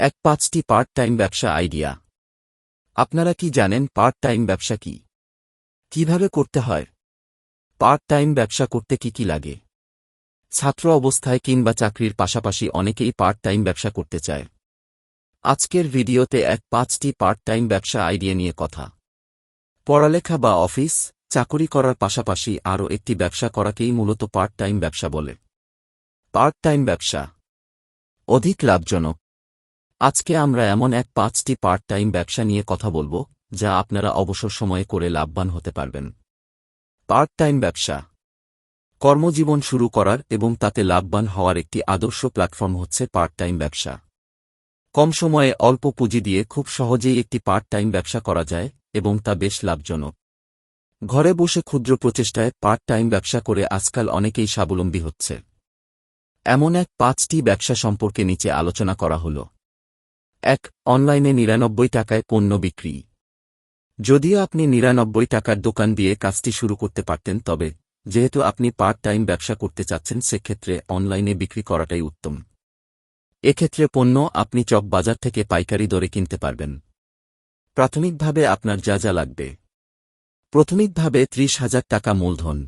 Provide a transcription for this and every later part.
পাঁচটি part time ব্যবসা idea. আপনারা কি জানেন পার্ট টাইম ব্যবসা কি, কিভাবে করতে হয়? পার্ট টাইম ব্যবসা করতে কি কি লাগে? ছাত্র অবস্থায় কিংবা চাকরির পাশাপাশি অনেকেই পার্ট টাইম ব্যবসা করতে চায়। আজকের ভিডিওতে পাঁচটি পার্ট টাইম ব্যবসা আইডিয়া নিয়ে কথা। পড়ালেখা বা অফিস চাকুরি করার পাশাপাশি আরও একটি ব্যবসা করাকেই মূলত পার্ট টাইম ব্যবসা বলে। পার্ট টাইম ব্যবসা অধিক লাভজনক। আজকে আমরা এমন পাঁচটি পার্ট টাইম ব্যবসা নিয়ে কথা বলবো, যা আপনারা অবসর সময়ে করে লাভবান হতে পারবেন। পার্ট টাইম ব্যবসা কর্মজীবন শুরু করার এবং তাতে লাভবান হওয়ার একটি আদর্শ প্ল্যাটফর্ম হচ্ছে পার্ট টাইম ব্যবসা। কম সময়ে অল্প পুঁজি দিয়ে খুব সহজেই একটি পার্ট টাইম ব্যবসা করা যায় এবং তা বেশ লাভজনক। ঘরে বসে ক্ষুদ্র প্রচেষ্টায় পার্ট টাইম ব্যবসা করে আজকাল অনেকেই স্বাবলম্বী হচ্ছে। এমন পাঁচটি ব্যবসা সম্পর্কে নিচে আলোচনা করা হল। ১. অনলাইনে ৯৯ টাকায় পণ্য বিক্রি। যদিও আপনি ৯৯ টাকার দোকান দিয়ে কাজটি শুরু করতে পারতেন, তবে যেহেতু আপনি পার্ট টাইম ব্যবসা করতে চাচ্ছেন, সেক্ষেত্রে অনলাইনে বিক্রি করাটাই উত্তম। এক্ষেত্রে পণ্য আপনি চক বাজার থেকে পাইকারি দরে কিনতে পারবেন। প্রাথমিকভাবে আপনার যা যা লাগবে: প্রাথমিকভাবে ৩০,০০০ টাকা মূলধন।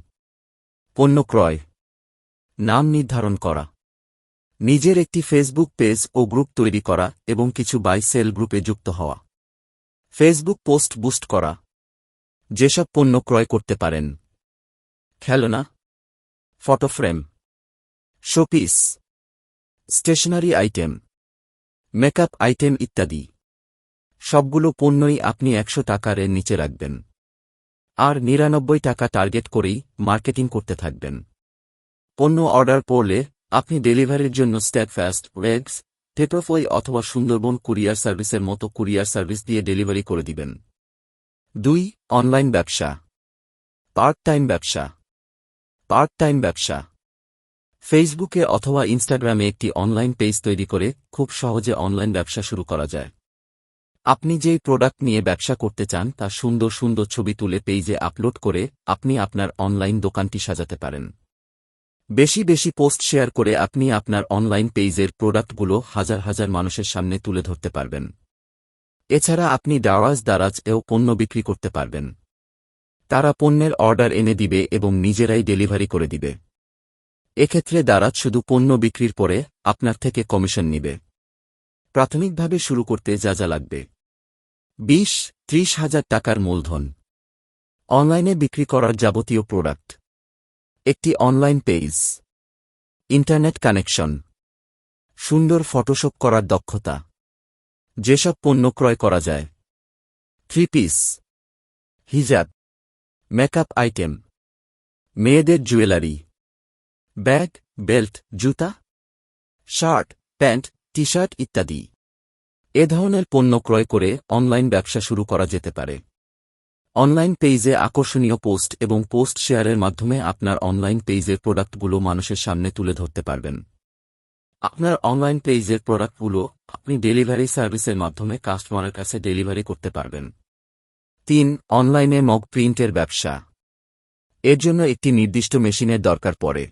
পণ্য ক্রয়, নাম নির্ধারণ করা, নিজের একটি ফেসবুক পেজ ও গ্রুপ তৈরি করা এবং কিছু বাই সেল গ্রুপে যুক্ত হওয়া। ফেসবুক পোস্ট বুস্ট করা। যেসব পণ্য ক্রয় করতে পারেন: খেলনা, photo frame, showpiece, stationery item, makeup item ইত্যাদি। সবগুলো পণ্যই আপনি ১০০ টাকার নিচে রাখবেন আর ৯৯ টাকা টার্গেট করেই মার্কেটিং করতে থাকবেন। পণ্য অর্ডার পড়লে আপনি ডেলিভারির জন্য স্টেডফাস্ট, ওয়েগস, টেপোফই অথবা সুন্দরবন কুরিয়ার সার্ভিসের মতো কুরিয়ার সার্ভিস দিয়ে ডেলিভারি করে দিবেন। ২. অনলাইন ব্যবসা। পার্ট টাইম ব্যবসা। পার্ট টাইম ব্যবসা ফেসবুকে অথবা ইনস্টাগ্রামে একটি অনলাইন পেজ তৈরি করে খুব সহজে অনলাইন ব্যবসা শুরু করা যায়। আপনি যেই প্রোডাক্ট নিয়ে ব্যবসা করতে চান তা সুন্দর সুন্দর ছবি তুলে পেজে আপলোড করে আপনি আপনার অনলাইন দোকানটি সাজাতে পারেন। বেশি বেশি পোস্ট শেয়ার করে আপনি আপনার অনলাইন পেজের প্রোডাক্টগুলো হাজার হাজার মানুষের সামনে তুলে ধরতে পারবেন। এছাড়া আপনি দারাজ এও পণ্য বিক্রি করতে পারবেন। তারা পণ্যের অর্ডার এনে দিবে এবং নিজেরাই ডেলিভারি করে দিবে। এক্ষেত্রে দারাজ শুধু পণ্য বিক্রির পরে আপনার থেকে কমিশন নিবে। প্রাথমিকভাবে শুরু করতে যা যা লাগবে: ২০-৩০,০০০ টাকার মূলধন, অনলাইনে বিক্রি করার যাবতীয় প্রোডাক্ট, একটি অনলাইন পেজ, ইন্টারনেট কানেকশন, সুন্দর ফটোশপ করার দক্ষতা। যেসব পণ্য ক্রয় করা যায়: 3 পিস, হিজাব, মেকআপ আইটেম, মেয়েদের জুয়েলারি, ব্যাগ, বেল্ট, জুতা, শার্ট, প্যান্ট, টি শার্ট ইত্যাদি। এ ধরনের পণ্য ক্রয় করে অনলাইন ব্যবসা শুরু করা যেতে পারে। অনলাইন পেজে আকর্ষণীয় পোস্ট এবং পোস্ট শেয়ারের মাধ্যমে আপনার অনলাইন পেজের প্রোডাক্টগুলো মানুষের সামনে তুলে ধরতে পারবেন। আপনার অনলাইন পেজের প্রোডাক্টগুলো আপনি ডেলিভারি সার্ভিসের মাধ্যমে কাস্টমারের কাছে ডেলিভারি করতে পারবেন। ৩. অনলাইনে মগ প্রিন্টের ব্যবসা। এর জন্য একটি নির্দিষ্ট মেশিনের দরকার পড়ে।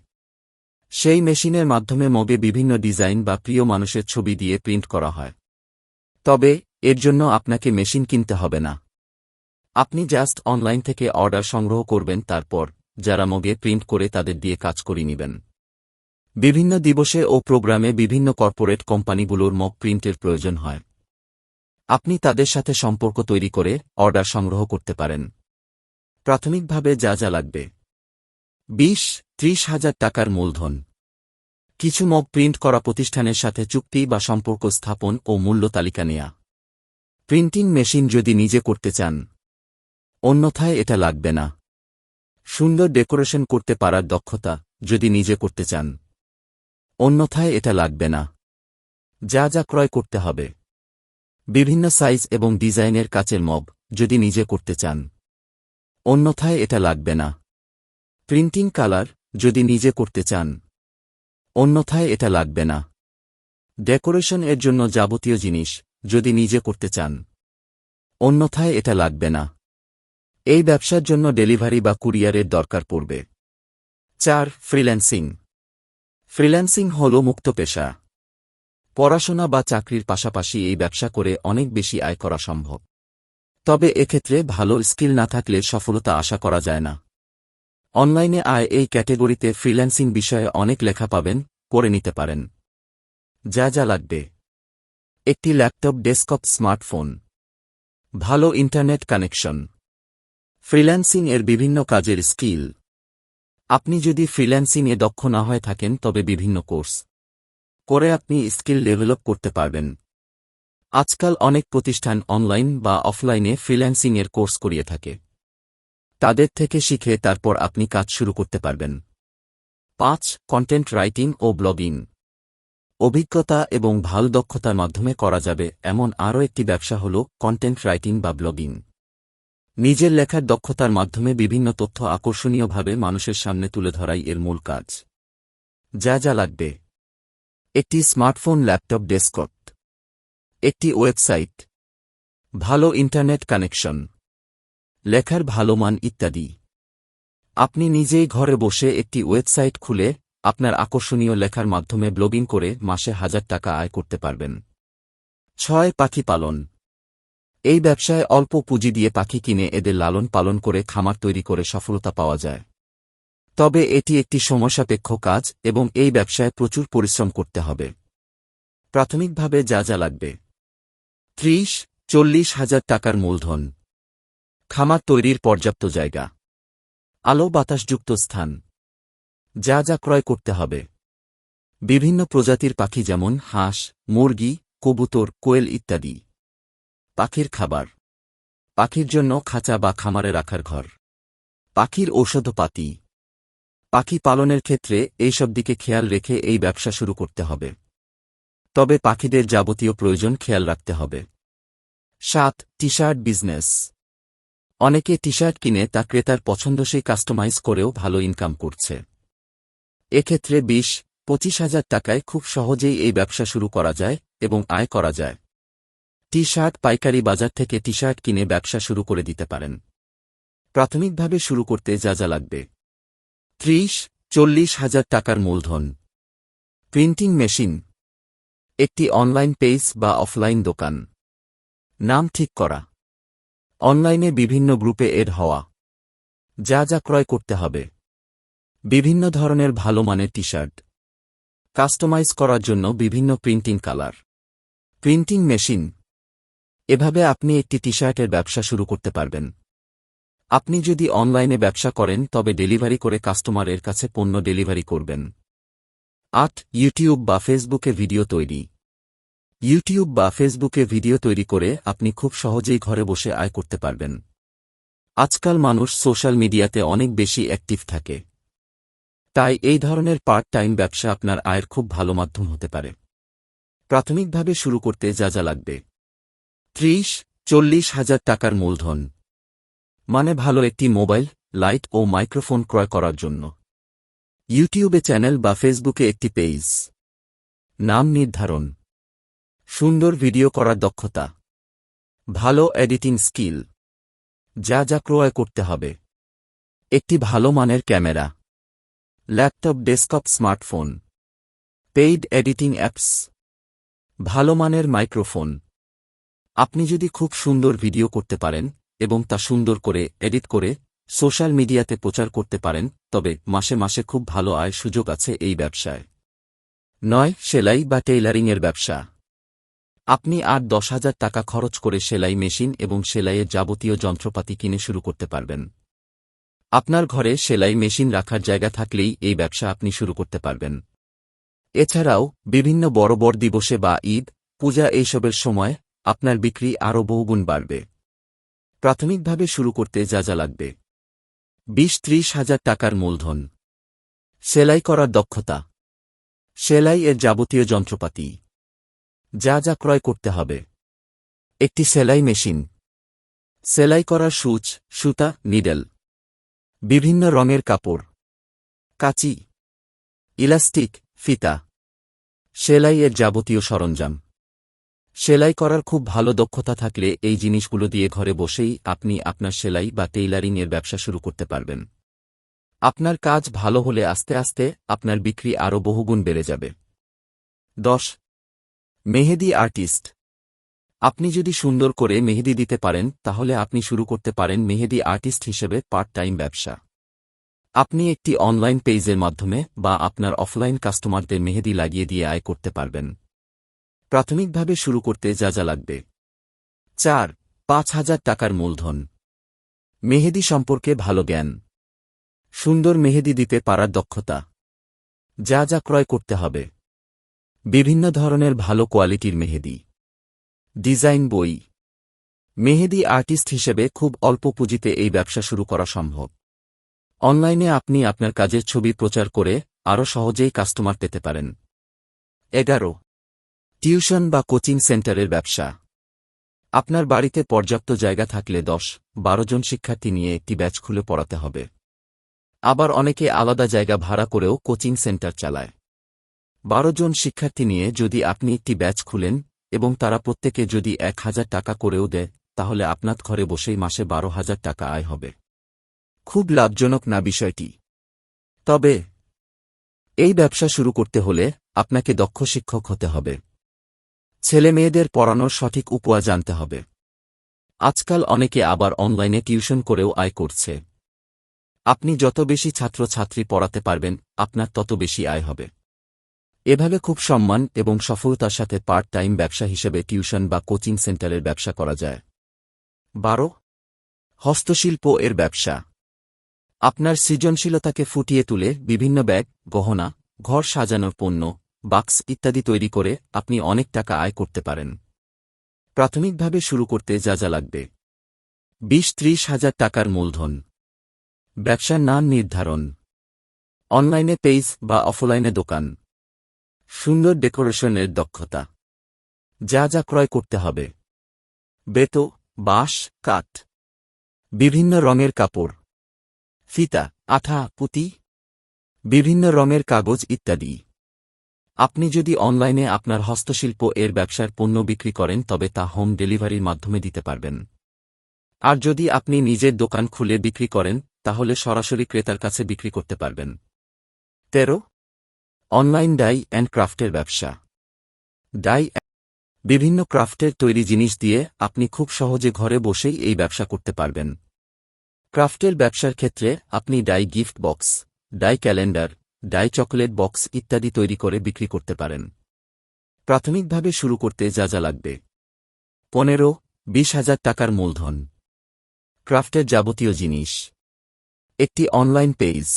সেই মেশিনের মাধ্যমে মগে বিভিন্ন ডিজাইন বা প্রিয় মানুষের ছবি দিয়ে প্রিন্ট করা হয়। তবে এর জন্য আপনাকে মেশিন কিনতে হবে না। আপনি জাস্ট অনলাইন থেকে অর্ডার সংগ্রহ করবেন, তারপর যারা মগে প্রিন্ট করে তাদের দিয়ে কাজ করিয়ে নেবেন। বিভিন্ন দিবসে ও প্রোগ্রামে বিভিন্ন কর্পোরেট কোম্পানিগুলোর মগ প্রিন্টের প্রয়োজন হয়। আপনি তাদের সাথে সম্পর্ক তৈরি করে অর্ডার সংগ্রহ করতে পারেন। প্রাথমিকভাবে যা যা লাগবে: ২০-৩০,০০০ টাকার মূলধন, কিছু মগ প্রিন্ট করা প্রতিষ্ঠানের সাথে চুক্তি বা সম্পর্ক স্থাপন ও মূল্য তালিকা নেয়া। প্রিন্টিং মেশিন যদি নিজে করতে চান, অন্যথায় এটা লাগবে না। সুন্দর ডেকোরেশন করতে পারার দক্ষতা যদি নিজে করতে চান, অন্যথায় এটা লাগবে না। যা যা ক্রয় করতে হবে: বিভিন্ন সাইজ এবং ডিজাইনের কাচের মগ যদি নিজে করতে চান, অন্যথায় এটা লাগবে না। প্রিন্টিং কালার যদি নিজে করতে চান, অন্যথায় এটা লাগবে না। ডেকোরেশন এর জন্য যাবতীয় জিনিস যদি নিজে করতে চান, অন্যথায় এটা লাগবে না। এই ব্যবসার জন্য ডেলিভারি বা কুরিয়ারের দরকার পড়বে। ৪. ফ্রিল্যান্সিং। ফ্রিল্যান্সিং হল মুক্ত পেশা। পড়াশোনা বা চাকরির পাশাপাশি এই ব্যবসা করে অনেক বেশি আয় করা সম্ভব। তবে এক্ষেত্রে ভালো স্কিল না থাকলে সফলতা আশা করা যায় না। অনলাইনে আয় এই ক্যাটেগরিতে ফ্রিল্যান্সিং বিষয়ে অনেক লেখা পাবেন, পড়ে নিতে পারেন। যা যা লাগবে: একটি ল্যাপটপ, ডেস্কটপ, স্মার্টফোন, ভালো ইন্টারনেট কানেকশন, ফ্রিল্যান্সিং এর বিভিন্ন কাজের স্কিল। আপনি যদি ফ্রিল্যান্সিং এ দক্ষ না হয়ে থাকেন তবে বিভিন্ন কোর্স করে আপনি স্কিল ডেভেলপ করতে পারবেন। আজকাল অনেক প্রতিষ্ঠান অনলাইন বা অফলাইনে ফ্রিল্যান্সিং এর কোর্স করিয়ে থাকে। তাদের থেকে শিখে তারপর আপনি কাজ শুরু করতে পারবেন। 5. কন্টেন্ট রাইটিং ও ব্লগিং। অভিজ্ঞতা এবং ভালো দক্ষতার মাধ্যমে করা যাবে এমন আরও একটি ব্যবসা হল কন্টেন্ট রাইটিং বা ব্লগিং। নিজের লেখার দক্ষতার মাধ্যমে বিভিন্ন তথ্য আকর্ষণীয়ভাবে মানুষের সামনে তুলে ধরাই এর মূল কাজ। যা যা লাগবে: একটি স্মার্টফোন, ল্যাপটপ, ডেস্কটপ, একটি ওয়েবসাইট, ভালো ইন্টারনেট কানেকশন, লেখার ভালো মান ইত্যাদি। আপনি নিজেই ঘরে বসে একটি ওয়েবসাইট খুলে আপনার আকর্ষণীয় লেখার মাধ্যমে ব্লগিং করে মাসে 1000 টাকা আয় করতে পারবেন। 6. পাখি পালন। এই ব্যবসায় অল্প পুঁজি দিয়ে পাখি কিনে এদের লালন পালন করে খামার তৈরি করে সফলতা পাওয়া যায়। তবে এটি একটি সময়সাপেক্ষ কাজ এবং এই ব্যবসায় প্রচুর পরিশ্রম করতে হবে। প্রাথমিকভাবে যা যা লাগবে: 30-40 হাজার টাকার মূলধন, খামার তৈরির পর্যাপ্ত জায়গা, আলো বাতাসযুক্ত স্থান। যা যা ক্রয় করতে হবে: বিভিন্ন প্রজাতির পাখি যেমন হাঁস, মুরগি, কবুতর, কোয়েল ইত্যাদি। পাখির খাবার, পাখির জন্য খাঁচা বা খামারে রাখার ঘর, পাখির ঔষধপাতি। পাখি পালনের ক্ষেত্রে এইসব দিকে খেয়াল রেখে এই ব্যবসা শুরু করতে হবে। তবে পাখিদের যাবতীয় প্রয়োজন খেয়াল রাখতে হবে। 7. T-shirt business. অনেকে টি-শার্ট কিনে তা ক্রেতার পছন্দসই কাস্টমাইজ করেও ভালো ইনকাম করছে। এক্ষেত্রে 20-25 হাজার টাকায় খুব সহজেই এই ব্যবসা শুরু করা যায় এবং আয় করা যায়। টি-শার্ট পাইকারি বাজার থেকে টি-শার্ট কিনে ব্যবসা শুরু করে দিতে পারেন। প্রাথমিকভাবে শুরু করতে যা যা লাগবে: 30-40 হাজার টাকার মূলধন, প্রিন্টিং মেশিন, একটি অনলাইন পেজ বা অফলাইন দোকান, নাম ঠিক করা, অনলাইনে বিভিন্ন গ্রুপে এড হওয়া। যা যা ক্রয় করতে হবে: বিভিন্ন ধরনের ভালো মানের টি-শার্ট, কাস্টমাইজ করার জন্য বিভিন্ন প্রিন্টিং কালার, প্রিন্টিং মেশিন। এভাবে আপনি একটি টি-শার্টের ব্যবসা শুরু করতে পারবেন। আপনি যদি অনলাইনে ব্যবসা করেন তবে ডেলিভারি করে কাস্টমারের কাছে পণ্য ডেলিভারি করবেন। 8. ইউটিউব বা ফেসবুকে ভিডিও তৈরি। ইউটিউব বা ফেসবুকে ভিডিও তৈরি করে আপনি খুব সহজেই ঘরে বসে আয় করতে পারবেন। আজকাল মানুষ সোশ্যাল মিডিয়াতে অনেক বেশি অ্যাক্টিভ থাকে। তাই এই ধরনের পার্ট টাইম ব্যবসা আপনার আয়ের খুব ভালো মাধ্যম হতে পারে। প্রাথমিকভাবে শুরু করতে যা যা লাগবে: 30-40 হাজার টাকার মূলধন, মানে ভালো একটি মোবাইল, লাইট ও মাইক্রোফোন ক্রয় করার জন্য। ইউটিউবে চ্যানেল বা ফেসবুকে একটি পেজ, নাম নির্ধারণ, সুন্দর ভিডিও করার দক্ষতা, ভালো এডিটিং স্কিল। যা যা ক্রয় করতে হবে: একটি ভালো মানের camera, laptop, desktop, smartphone, paid editing apps, ভালো মানের মাইক্রোফোন। আপনি যদি খুব সুন্দর ভিডিও করতে পারেন এবং তা সুন্দর করে এডিট করে সোশ্যাল মিডিয়াতে প্রচার করতে পারেন তবে মাসে মাসে খুব ভালো আয় সুযোগ আছে এই ব্যবসায়। 9. সেলাই বা টেইলারিংয়ের ব্যবসা। আপনি 8-10 হাজার টাকা খরচ করে সেলাই মেশিন এবং সেলাইয়ের যাবতীয় যন্ত্রপাতি কিনে শুরু করতে পারবেন। আপনার ঘরে সেলাই মেশিন রাখার জায়গা থাকলেই এই ব্যবসা আপনি শুরু করতে পারবেন। এছাড়াও বিভিন্ন বড় বড় দিবসে বা ঈদ, পূজা এইসবের সময় আপনার বিক্রি আরও বহুগুণ বাড়বে। প্রাথমিকভাবে শুরু করতে যা যা লাগবে: 20-30 হাজার টাকার মূলধন, সেলাই করার দক্ষতা, সেলাই এর যাবতীয় যন্ত্রপাতি। যা যা ক্রয় করতে হবে: একটি সেলাই মেশিন, সেলাই করার সূচ, সুতা, নিডেল, বিভিন্ন রঙের কাপড়, কাঁচি, ইলাস্টিক, ফিতা, সেলাই এর যাবতীয় সরঞ্জাম। সেলাই করার খুব ভালো দক্ষতা থাকলে এই জিনিসগুলো দিয়ে ঘরে বসেই আপনি আপনার সেলাই বা টেইলারিং এর ব্যবসা শুরু করতে পারবেন। আপনার কাজ ভালো হলে আস্তে আস্তে আপনার বিক্রি আরও বহুগুণ বেড়ে যাবে। 10. মেহেদি আর্টিস্ট। আপনি যদি সুন্দর করে মেহেদি দিতে পারেন তাহলে আপনি শুরু করতে পারেন মেহেদি আর্টিস্ট হিসেবে পার্ট টাইম ব্যবসা। আপনি একটি অনলাইন পেজের মাধ্যমে বা আপনার অফলাইন কাস্টমারদের মেহেদি লাগিয়ে দিয়ে আয় করতে পারবেন। প্রাথমিকভাবে শুরু করতে যা যা লাগবে: 4-5 হাজার টাকার মূলধন, মেহেদি সম্পর্কে ভালো জ্ঞান, সুন্দর মেহেদি দিতে পারার দক্ষতা। যা যা ক্রয় করতে হবে: বিভিন্ন ধরনের ভালো কোয়ালিটির মেহেদি, ডিজাইন বই। মেহেদি আর্টিস্ট হিসেবে খুব অল্প পুঁজিতে এই ব্যবসা শুরু করা সম্ভব। অনলাইনে আপনি আপনার কাজের ছবি প্রচার করে আরও সহজেই কাস্টমার পেতে পারেন। 11. টিউশন বা কোচিং সেন্টারের ব্যবসা। আপনার বাড়িতে পর্যাপ্ত জায়গা থাকলে 10-12 জন শিক্ষার্থী নিয়ে একটি ব্যাচ খুলে পড়াতে হবে। আবার অনেকে আলাদা জায়গা ভাড়া করেও কোচিং সেন্টার চালায়। 12 জন শিক্ষার্থী নিয়ে যদি আপনি একটি ব্যাচ খুলেন এবং তারা প্রত্যেকে যদি 1,000 টাকা করেও দেয়, তাহলে আপনার ঘরে বসেই মাসে 12,000 টাকা আয় হবে। খুব লাভজনক না বিষয়টি? তবে এই ব্যবসা শুরু করতে হলে আপনাকে দক্ষ শিক্ষক হতে হবে। ছেলেমেয়েদের পড়ানোর সঠিক উপায় জানতে হবে। আজকাল অনেকে আবার অনলাইনে টিউশন করেও আয় করছে। আপনি যত বেশি ছাত্রছাত্রী পড়াতে পারবেন আপনার তত বেশি আয় হবে। এভাবে খুব সম্মান এবং সফলতার সাথে পার্ট টাইম ব্যবসা হিসেবে টিউশন বা কোচিং সেন্টারের ব্যবসা করা যায়। 12. হস্তশিল্প এর ব্যবসা। আপনার সৃজনশীলতাকে ফুটিয়ে তুলে বিভিন্ন ব্যাগ, গহনা, ঘর সাজানোর পণ্য, বাক্স ইত্যাদি তৈরি করে আপনি অনেক টাকা আয় করতে পারেন। প্রাথমিকভাবে শুরু করতে যা যা লাগবে: 20-30 হাজার টাকার মূলধন, ব্যবসার নাম নির্ধারণ, অনলাইনে পেজ বা অফলাইনে দোকান, সুন্দর ডেকোরেশনের দক্ষতা। যা যা ক্রয় করতে হবে: বেতো, বাঁশ, কাঠ, বিভিন্ন রঙের কাপড়, ফিতা, আঠা, পুঁতি, বিভিন্ন রঙের কাগজ ইত্যাদি। আপনি যদি অনলাইনে আপনার হস্তশিল্প এর ব্যবসার পণ্য বিক্রি করেন তবে তা হোম ডেলিভারির মাধ্যমে দিতে পারবেন। আর যদি আপনি নিজের দোকান খুলে বিক্রি করেন তাহলে সরাসরি ক্রেতার কাছে বিক্রি করতে পারবেন। 13. অনলাইন ডাই অ্যান্ড ক্রাফটের ব্যবসা। ডাই, বিভিন্ন ক্রাফটের তৈরি জিনিস দিয়ে আপনি খুব সহজে ঘরে বসেই এই ব্যবসা করতে পারবেন। ক্রাফটের ব্যবসার ক্ষেত্রে আপনি die gift box, die calendar, die chocolate box ইত্যাদি তৈরি করে বিক্রি করতে পারেন। প্রাথমিকভাবে শুরু করতে যা যা লাগবে: 15-20 হাজার টাকার মূলধন, ক্রাফটের যাবতীয় জিনিস, একটি অনলাইন পেজ,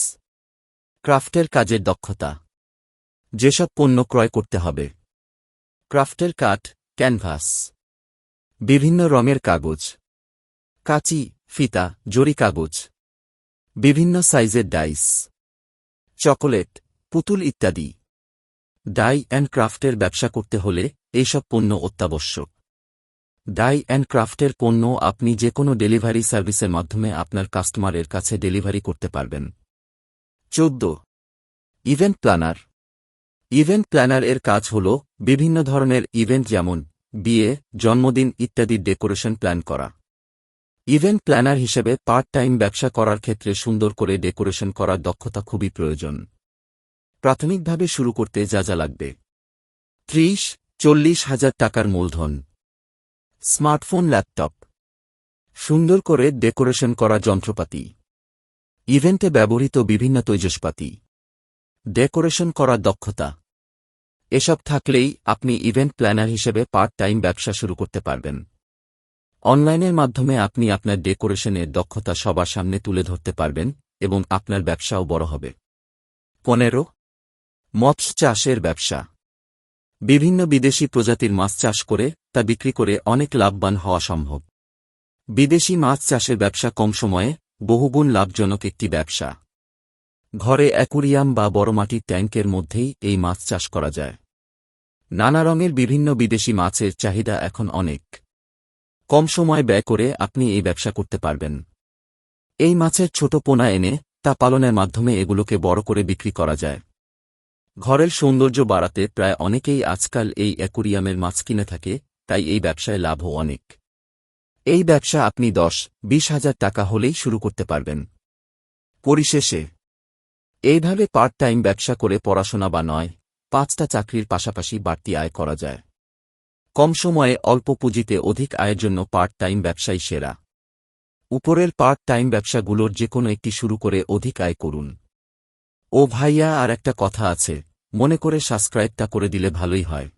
ক্রাফটের কাজের দক্ষতা। যেসব পণ্য ক্রয় করতে হবে: ক্রাফটের কাঠ, ক্যানভাস, বিভিন্ন রঙের কাগজ, কাঁচি, ফিতা, জরি কাগজ, বিভিন্ন সাইজের ডাইস, চকোলেট, পুতুল ইত্যাদি। ডাই অ্যান্ড ক্রাফটের ব্যবসা করতে হলে এইসব পণ্য অত্যাবশ্যক। ডাই অ্যান্ড ক্রাফটের পণ্য আপনি যে কোনো ডেলিভারি সার্ভিসের মাধ্যমে আপনার কাস্টমারের কাছে ডেলিভারি করতে পারবেন। 14. Event planner. ইভেন্ট প্ল্যানার এর কাজ হল বিভিন্ন ধরনের ইভেন্ট যেমন বিয়ে, জন্মদিন ইত্যাদির ডেকোরেশন প্ল্যান করা। ইভেন্ট প্ল্যানার হিসেবে পার্ট টাইম ব্যবসা করার ক্ষেত্রে সুন্দর করে ডেকোরেশন করার দক্ষতা খুবই প্রয়োজন। প্রাথমিকভাবে শুরু করতে যা যা লাগবে: 30-40 হাজার টাকার মূলধন, স্মার্টফোন, ল্যাপটপ, সুন্দর করে ডেকোরেশন করা যন্ত্রপাতি, ইভেন্টে ব্যবহৃত বিভিন্ন তৈজসপাতি, ডেকোরেশন করার দক্ষতা। এসব থাকলেই আপনি ইভেন্ট প্ল্যানার হিসেবে পার্ট টাইম ব্যবসা শুরু করতে পারবেন। অনলাইনের মাধ্যমে আপনি আপনার ডেকোরেশনের দক্ষতা সবার সামনে তুলে ধরতে পারবেন এবং আপনার ব্যবসাও বড় হবে। 15. মৎস্য চাষের ব্যবসা। বিভিন্ন বিদেশি প্রজাতির মাছ চাষ করে তা বিক্রি করে অনেক লাভবান হওয়া সম্ভব। বিদেশি মাছ চাষের ব্যবসা কম সময়ে বহুগুণ লাভজনক একটি ব্যবসা। ঘরে অ্যাকুরিয়াম বা বড় মাটির ট্যাঙ্কের মধ্যেই এই মাছ চাষ করা যায়। নানা রঙের বিভিন্ন বিদেশি মাছের চাহিদা এখন অনেক। কম সময় ব্যয় করে আপনি এই ব্যবসা করতে পারবেন। এই মাছের ছোট পোনা এনে তা পালনের মাধ্যমে এগুলোকে বড় করে বিক্রি করা যায়। ঘরের সৌন্দর্য বাড়াতে প্রায় অনেকেই আজকাল এই অ্যাকুরিয়ামের মাছ কিনে থাকে, তাই এই ব্যবসায় লাভও অনেক। এই ব্যবসা আপনি 10-20 হাজার টাকা হলেই শুরু করতে পারবেন। পরিশেষে এইভাবে পার্ট টাইম ব্যবসা করে পড়াশোনা বা নয় 5টা চাকরির পাশাপাশি বাড়তি আয় করা যায়। কম সময়ে অল্প পুঁজিতে অধিক আয়ের জন্য পার্ট টাইম ব্যবসাই সেরা। উপরের পার্ট টাইম ব্যবসাগুলোর যেকোনো একটি শুরু করে অধিক আয় করুন। ও ভাইয়া, আর একটা কথা আছে, মনে করে সাবস্ক্রাইবটা করে দিলে ভালোই হয়।